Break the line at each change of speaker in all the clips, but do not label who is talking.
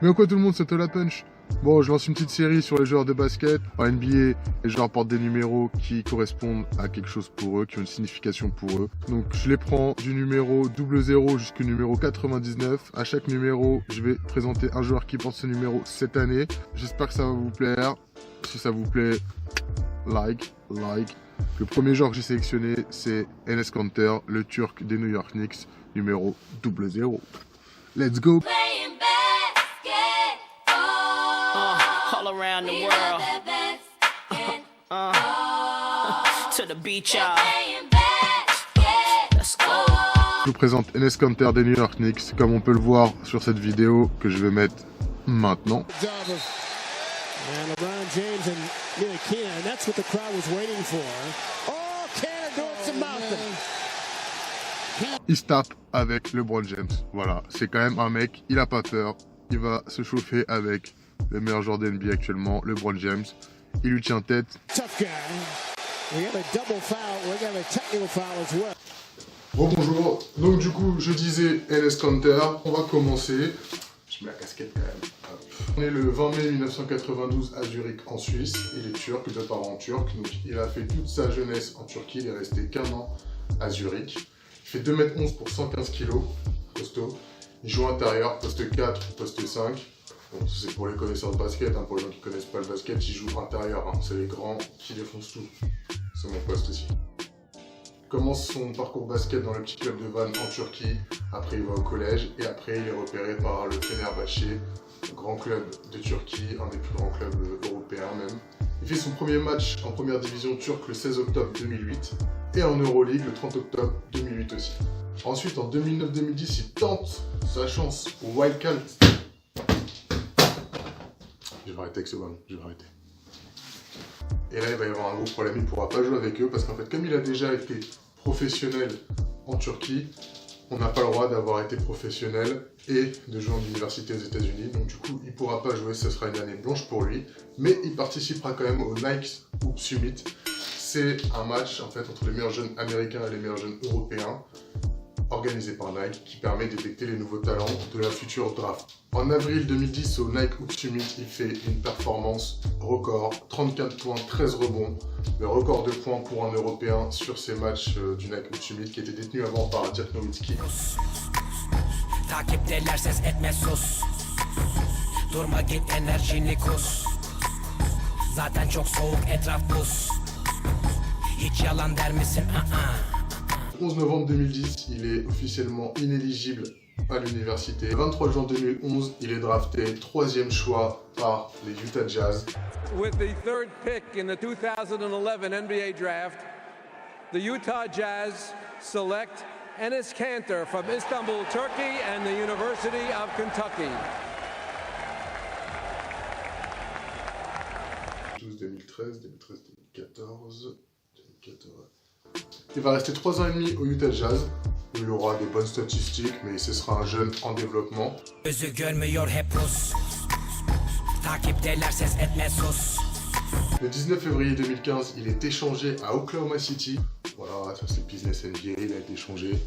Mais en quoi tout le monde, c'était la punch. Bon, je lance une petite série sur les joueurs de basket. En NBA, et je leur apporte des numéros qui correspondent à quelque chose pour eux, qui ont une signification pour eux. Donc je les prends du numéro 00 jusqu'au numéro 99. À chaque numéro, je vais présenter un joueur qui porte ce numéro cette année. J'espère que ça va vous plaire. Si ça vous plaît, like. Le premier joueur que j'ai sélectionné, c'est Enes Kanter, le Turc des New York Knicks, numéro 00. Let's go!
All around the world. To the beach, y'all. Let's go.
Je vous présente Enes Kanter des New York Knicks, comme on peut le voir sur cette vidéo que je vais mettre maintenant.
And LeBron James and Neil Keane, that's what the crowd was waiting for. Oh, Cannon doing some mountain.
Il se tape avec LeBron James. Voilà, c'est quand même un mec, il a pas peur. Il va se chauffer avec le meilleur joueur de NBA actuellement, LeBron James. Il lui tient tête.
Tough guy. We have a double foul. We have a technical foul as well.
Bonjour. Donc du coup, je disais Enes Kanter. On va commencer. Je mets la casquette quand même. Hop. On est le 20 mai 1992 à Zurich en Suisse. Il est turc, de parents turcs. Donc il a fait toute sa jeunesse en Turquie. Il est resté qu'un an à Zurich. Il fait 2m11 pour 115 kg. Costaud. Il joue intérieur, poste 4, poste 5. Bon, c'est pour les connaisseurs de basket, hein. Pour les gens qui connaissent pas le basket, il joue intérieur. Hein. C'est les grands qui défoncent tout. C'est mon poste aussi. Il commence son parcours basket dans le petit club de Van en Turquie. Après, il va au collège et après, il est repéré par le Fenerbahçe, le grand club de Turquie, un des plus grands clubs européens même. Il fait son premier match en première division turque le 16 octobre 2008 et en Euroleague le 30 octobre 2008 aussi. Ensuite, en 2009-2010, il tente sa chance au Wildcat. Je vais arrêter avec ce ballon, je vais arrêter. Et là, il va y avoir un gros problème, il ne pourra pas jouer avec eux parce qu'en fait, comme il a déjà été professionnel en Turquie, on n'a pas le droit d'avoir été professionnel et de jouer en université aux États-Unis. Donc du coup, il ne pourra pas jouer, ce sera une année blanche pour lui. Mais il participera quand même au Nike Hoop Summit. C'est un match en fait entre les meilleurs jeunes américains et les meilleurs jeunes européens, organisé par Nike, qui permet de détecter les nouveaux talents de la future draft. En avril 2010, au Nike Hoop Summit, il fait une performance record, 34 points, 13 rebonds, le record de points pour un Européen sur ces matchs du Nike Hoop Summit qui était détenu avant par Dirk Nowitzki.
Takipteler ses etme sus. Durma git enerjini kus. Zaten çok soğuk etraf buz. Hiç yalan der misin?
11 novembre 2010, il est officiellement inéligible à l'université. Le 23 juin 2011, il est drafté 3e choix par les Utah Jazz.
With the third pick in the 2011 NBA draft, the Utah Jazz select Enes Kanter from Istanbul, Turkey, and the University of Kentucky.
2013, 2014. Il va rester 3 ans et demi au Utah Jazz. Il aura des bonnes statistiques, mais ce sera un jeune en développement.
Gözü görmüyor hep Rus. Takipteler ses etme sus.
Le 19 février 2015, il est échangé à Oklahoma City. Voilà, ça c'est business NBA, il a été échangé.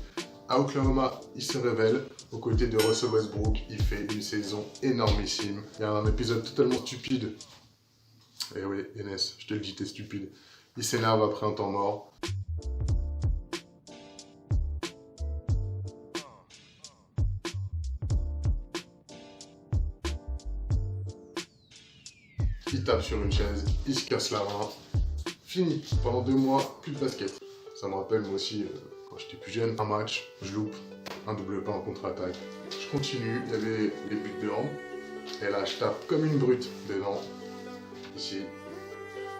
À Oklahoma, il se révèle. Aux côtés de Russell Westbrook, il fait une saison énormissime. Il y a un épisode totalement stupide. Eh oui, Enes, je te le dis, t'es stupide. Il s'énerve après un temps mort. Il tape sur une chaise, il se casse la main. Fini. Pendant 2 mois, plus de basket. Ça me rappelle moi aussi, quand j'étais plus jeune, un match, je loupe, un double pas en contre-attaque. Je continue, il y avait les buts devant. Et là, je tape comme une brute dedans. Ici.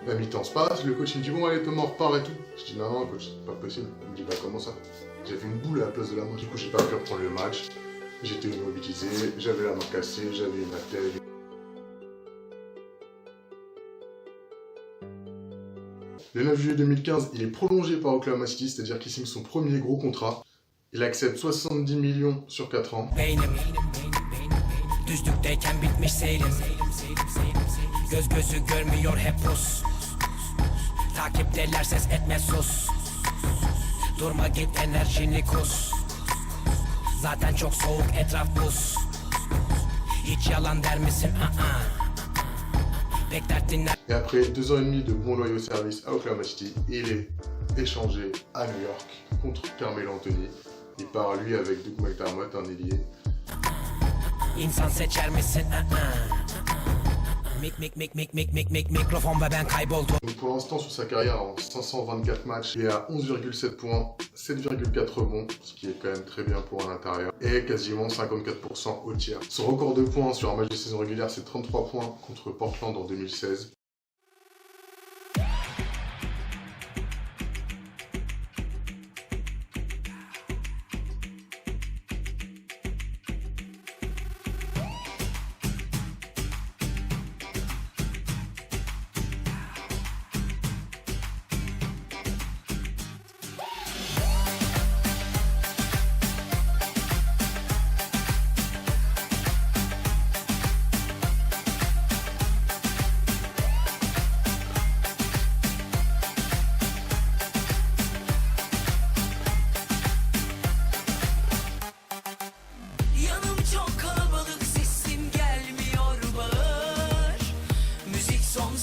La mi-temps se passe, le coach il me dit bon allez Thomas on repart et tout. Je dis non coach c'est pas possible. Il me dit bah comment ça? J'avais une boule à la place de la main, du coup j'ai pas pu reprendre le match. J'étais immobilisé, j'avais la main cassée, j'avais une attelle. Le 9 juillet 2015, il est prolongé par Oklahoma City, c'est-à-dire qu'il signe son premier gros contrat. Il accepte 70 millions sur 4 ans.
Düzlükteyken bitmiş seyrim. Göz gözü görmüyor hep Rus. Takipteler ses etme sus. Durma git enerjini kus. Zaten çok soğuk etraf buz. Hiç yalan der misin? Pek dert dinler.
Et après 2 ans et demi de bons loyaux services à Oklahoma City, il est échangé à New York contre Carmelo Anthony. Il part lui avec Doug McDermott, un ailier.
İnsan seçer misin? Mikrofon ve ben kayboldum.
Donc pour l'instant sur sa carrière en 524 matchs, il est à 11,7 points, 7,4 rebonds, ce qui est quand même très bien pour un intérieur, et quasiment 54% au tir. Son record de points sur un match de saison régulière, c'est 33 points contre Portland en 2016.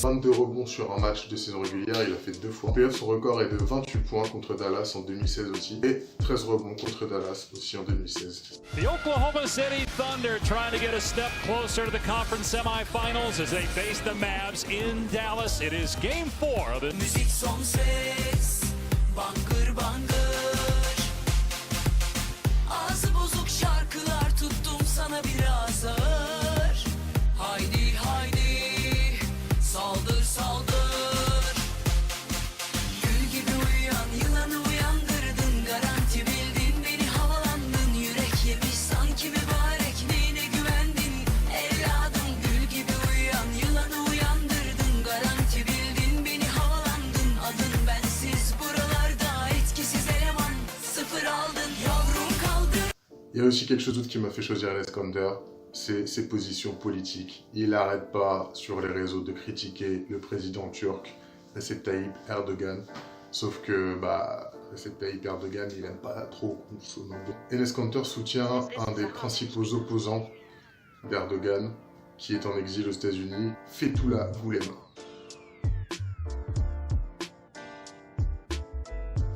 Son
22 rebonds sur un match de saison régulière, il a fait 2 fois. Playoff, son record est de 28 points contre Dallas en 2016 aussi, et 13 rebonds contre Dallas aussi en 2016.
The Oklahoma City Thunder trying to get a step closer to the conference semifinals as they face the Mavs in Dallas. It is Game 4 of the...
Müzik son ses, bangır bangır. Ağzı bozuk şarkılar tuttum sana biraz ağır. Haydi haydi, saldır saldır. Gül gibi uyuyan yılanı uyandırdın. Garanti bildin beni havalandın. Yürek yemiş sanki mübarek neyine güvendin. Evladım gül gibi uyuyan yılanı uyandırdın. Garanti bildin beni havalandın. Adın bensiz buralarda etkisiz eleman. Sıfır aldın yavrum kaldır.
Il y a aussi quelque chose d'autre qui m'a fait choisir Enes Kanter, c'est ses positions politiques. Il n'arrête pas sur les réseaux de critiquer le président turc, Recep Tayyip Erdogan. Sauf que Recep Tayyip Erdogan, il n'aime pas trop qu'on se nomme. Enes Kanter soutient un des principaux opposants d'Erdogan, qui est en exil aux États-Unis, Fethullah Gülen.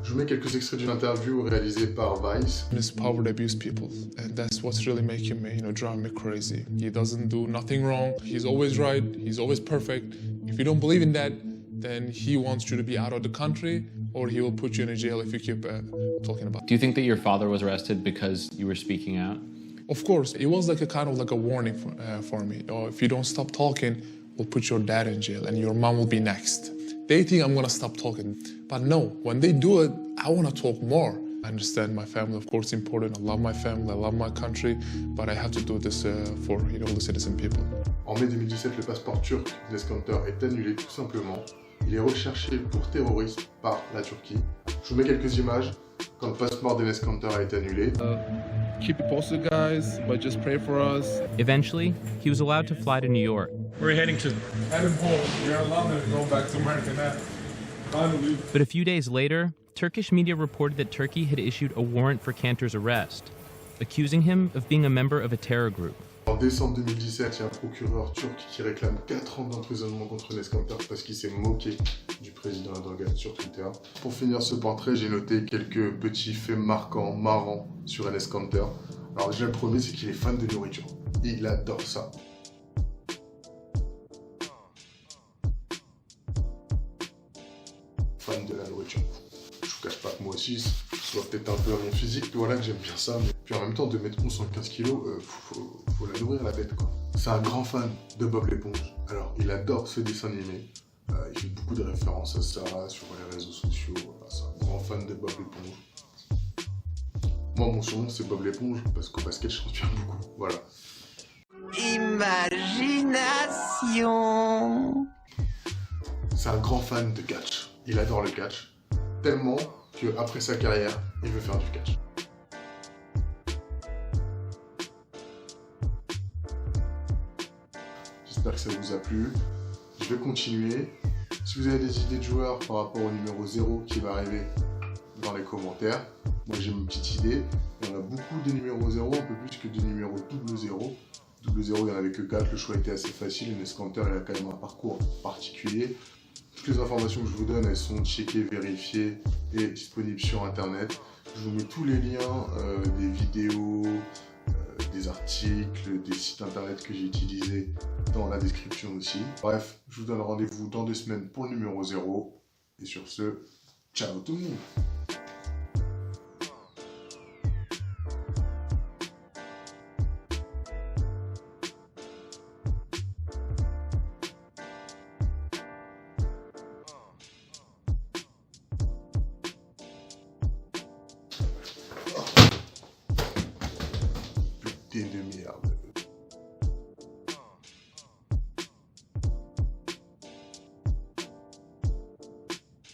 Je vous mets quelques extraits d'une interview réalisée par Vice.
His power to abuse people, and that's what's really making me, driving me crazy. He doesn't do nothing wrong. He's always right. He's always perfect. If you don't believe in that, then he wants you to be out of the country, or he will put you in a jail if you keep talking about.
Do you think that your father was arrested because you were speaking out?
Of course, it was like a kind of like a warning for me. If you don't stop talking, we'll put your dad in jail, and your mom will be next. They think I'm gonna stop talking, but no, when they do it, I wanna talk more. I understand my family, of course, important. I love my family, I love my country, but I have to do this for the citizen people.
En mai 2017, le passeport turc d'Enes Kanter est annulé tout simplement. Il est recherché pour terrorisme par la Turquie. Je vous mets quelques images quand le passeport d'Enes Kanter a été annulé.
Keep it posted, guys, but just pray for us.
Eventually, he was allowed to fly to New York.
We're heading to Adam home. You're in London, going back to America now. Finally.
But a few days later, Turkish media reported that Turkey had issued a warrant for Kanter's arrest, accusing him of being a member of a terror group.
En décembre 2017, il y a un procureur turc qui réclame 4 ans d'emprisonnement contre Enes Kanter parce qu'il s'est moqué du président Erdogan sur Twitter. Pour finir ce portrait, j'ai noté quelques petits faits marquants, marrants sur Enes Kanter. Alors déjà le premier, c'est qu'il est fan de nourriture. Il adore ça. Fan de la nourriture. Je vous cache pas que moi aussi, je dois peut-être un peu à mon physique, voilà que j'aime bien ça, mais puis en même temps, de mettre 115 kg, faut la nourrir la bête quoi. C'est un grand fan de Bob l'éponge. Alors, il adore ce dessin animé, il fait beaucoup de références à ça sur les réseaux sociaux, voilà, c'est un grand fan de Bob l'éponge. Moi, mon surnom, c'est Bob l'éponge, parce qu'au basket, je transpire beaucoup, voilà.
Imagination.
C'est un grand fan de catch, il adore le catch, tellement qu'après sa carrière, il veut faire du catch. J'espère que ça vous a plu. Je vais continuer. Si vous avez des idées de joueurs par rapport au numéro 0 qui va arriver dans les commentaires, moi j'ai une petite idée. Il y en a beaucoup des numéros 0, un peu plus que des numéros double 0. Double 0, il n'y en avait que 4, le choix était assez facile. Enes Kanter, il a quand même un parcours particulier. Toutes les informations que je vous donne, elles sont checkées, vérifiées et disponibles sur internet. Je vous mets tous les liens des vidéos, des articles, des sites internet que j'ai utilisés dans la description aussi. Bref, je vous donne rendez-vous dans 2 semaines pour le numéro 0. Et sur ce, ciao tout le monde! Putain de merde.